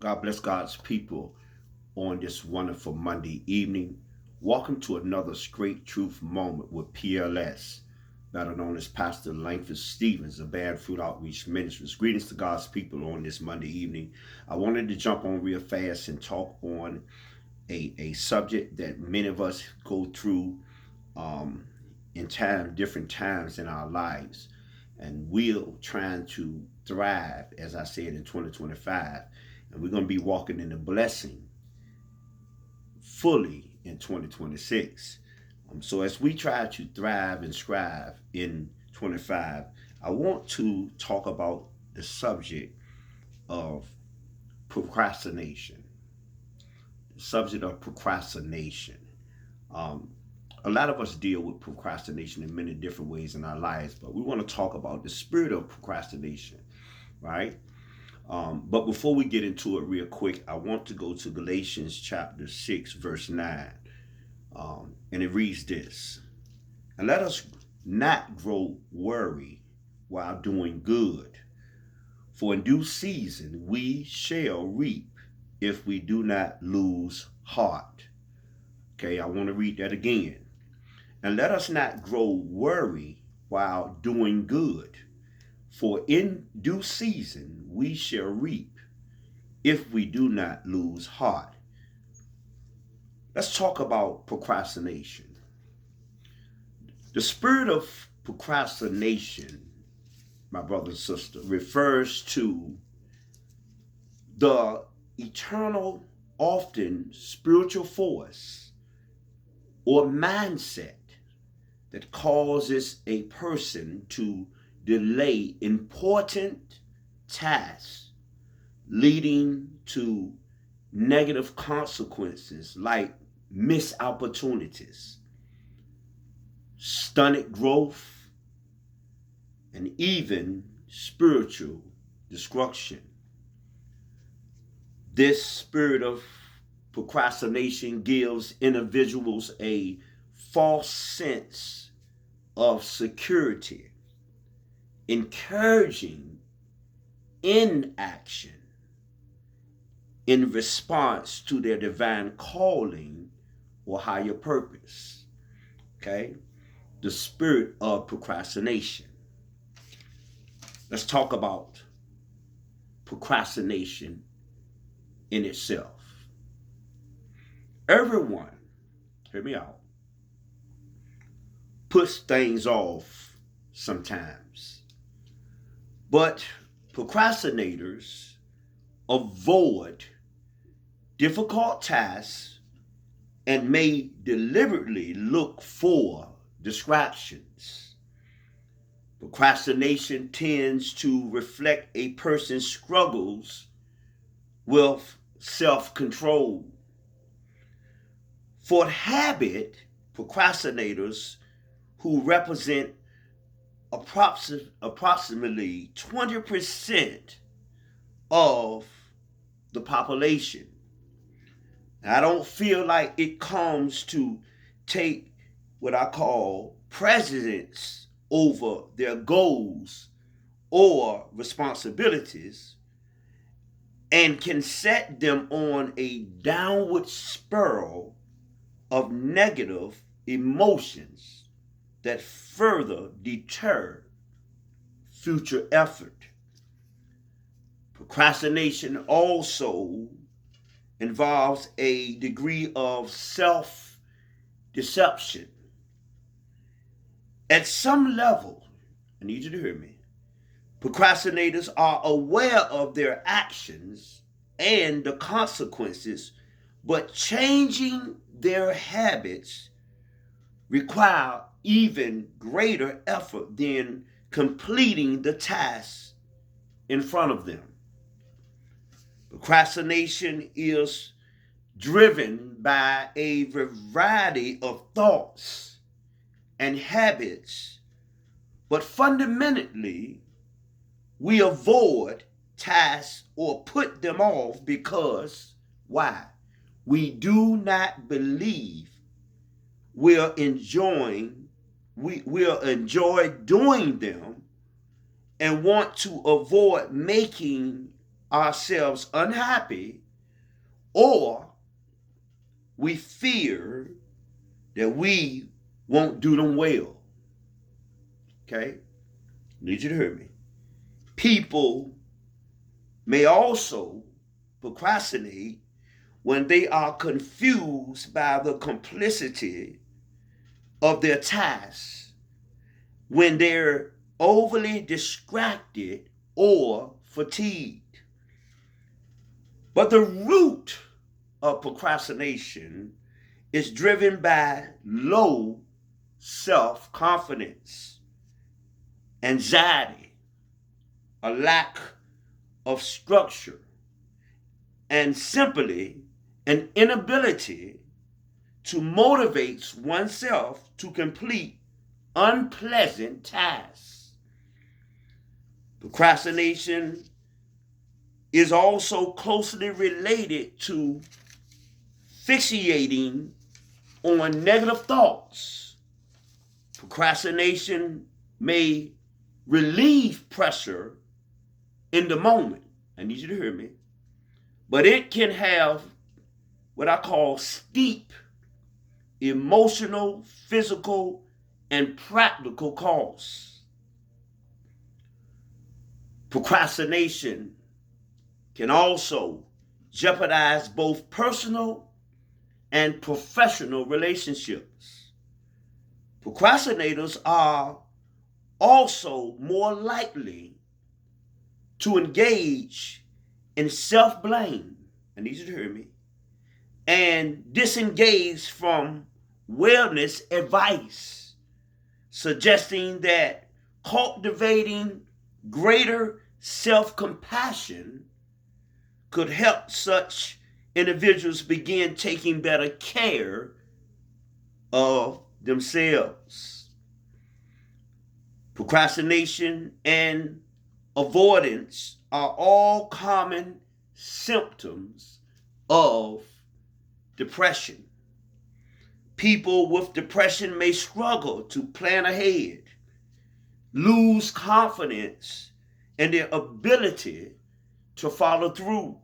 God bless God's people on this wonderful Monday evening. Welcome to another Straight Truth Moment with PLS, better known as Pastor Langford Stevens of Bad Fruit Outreach Ministries. Greetings to God's people on this Monday evening. I wanted to jump on real fast and talk on a subject that many of us go through um, different times in our lives. And we're trying to thrive, as I said, in 2025. And we're going to be walking in the blessing fully in 2026. So as we try to thrive and strive in 25, I want to talk about the subject of procrastination. The subject of procrastination. Um, a lot of us deal with procrastination in many different ways in our lives, but we want to talk about the spirit of procrastination, right? But before we get into it real quick, I want to go to Galatians chapter 6, verse 9. And it reads this: And let us not grow weary while doing good, for in due season we shall reap if we do not lose heart. Okay, I want to read that again. And let us not grow weary while doing good, for in due season we shall reap if we do not lose heart. Let's talk about procrastination. The spirit of procrastination, my brother and sister, refers to the eternal, often spiritual force or mindset that causes a person to delay important tasks, leading to negative consequences like missed opportunities, stunted growth, and even spiritual destruction. This spirit of procrastination gives individuals a false sense of security, encouraging inaction in response to their divine calling or higher purpose. Okay? The spirit of procrastination. Let's talk about procrastination in itself. Everyone, hear me out, puts things off sometimes. But procrastinators avoid difficult tasks and may deliberately look for distractions. Procrastination tends to reflect a person's struggles with self-control. For habit, procrastinators, who represent approximately 20% of the population. I don't feel like it comes to take what I call precedence over their goals or responsibilities and can set them on a downward spiral of negative emotions that further deter future effort. Procrastination also involves a degree of self deception. At some level, I need you to hear me, procrastinators are aware of their actions and the consequences, but changing their habits require even greater effort than completing the task in front of them. Procrastination is driven by a variety of thoughts and habits, but fundamentally, we avoid tasks or put them off because why? We do not believe we'll enjoy doing them and want to avoid making ourselves unhappy, or we fear that we won't do them well. Okay? Need you to hear me. People may also procrastinate when they are confused by the complexity of their tasks, when they're overly distracted or fatigued. But the root of procrastination is driven by low self-confidence, anxiety, a lack of structure, and simply an inability to motivate oneself to complete unpleasant tasks. Procrastination is also closely related to fixating on negative thoughts. Procrastination may relieve pressure in the moment. I need you to hear me. But it can have what I call steep emotional, physical, and practical costs. Procrastination can also jeopardize both personal and professional relationships. Procrastinators are also more likely to engage in self-blame, I need you to hear me, and disengage from wellness advice, suggesting that cultivating greater self-compassion could help such individuals begin taking better care of themselves. Procrastination and avoidance are all common symptoms of depression. People with depression may struggle to plan ahead, lose confidence in their ability to follow through.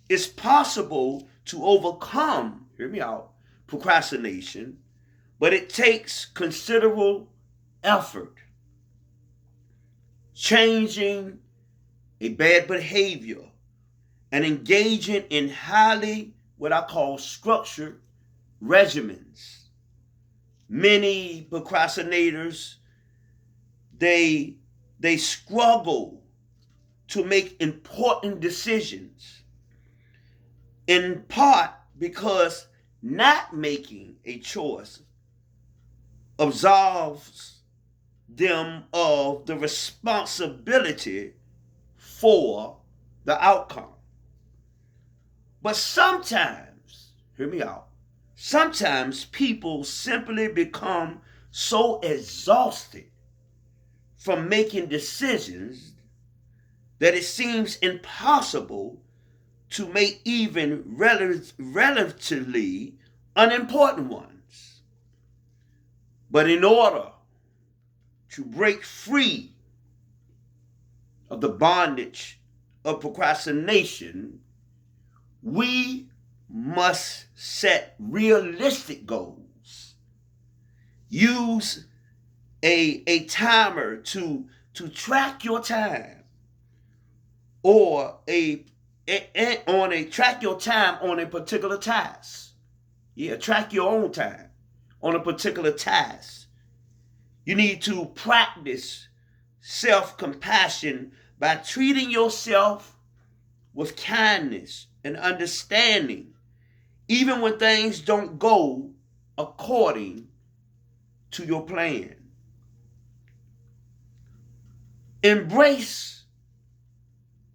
It's possible to overcome, hear me out, procrastination, but it takes considerable effort. Changing a bad behavior and engaging in highly, what I call, structured regimens. Many procrastinators, they struggle to make important decisions, in part because not making a choice absolves them of the responsibility for the outcome. But sometimes, hear me out, sometimes people simply become so exhausted from making decisions that it seems impossible to make even relatively unimportant ones. But in order to break free of the bondage of procrastination, we must set realistic goals. Use a timer to track your time, or track your time on a particular task. Yeah, track your own time on a particular task. You need to practice self-compassion by treating yourself with kindness and understanding, even when things don't go according to your plan. Embrace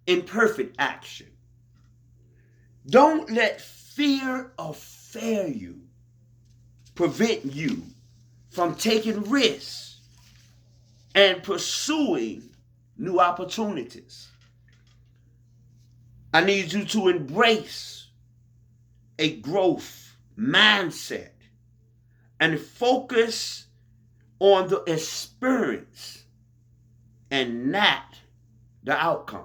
imperfect action. Don't let fear of failure prevent you from taking risks and pursuing new opportunities. I need you to embrace a growth mindset and focus on the experience and not the outcome.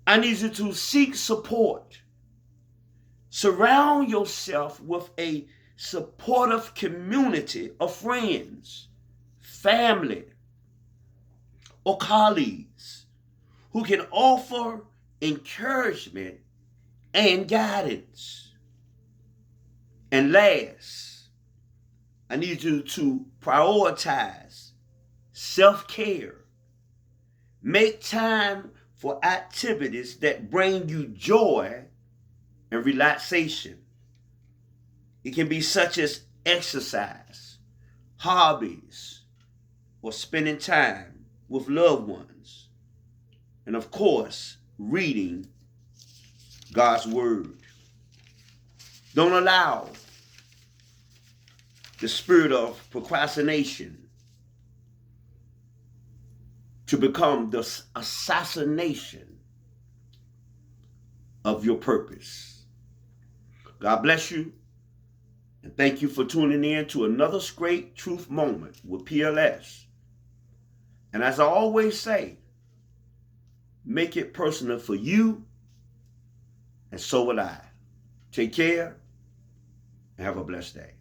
I need you to seek support. Surround yourself with a supportive community of friends, family, or colleagues who can offer encouragement and guidance. And last, I need you to prioritize self-care. Make time for activities that bring you joy and relaxation. It can be such as exercise, hobbies, or spending time with loved ones. And of course, reading God's Word. Don't allow the spirit of procrastination to become the assassination of your purpose. God bless you. And thank you for tuning in to another Straight Truth Moment with PLS. And as I always say, make it personal for you, and so will I. Take care and have a blessed day.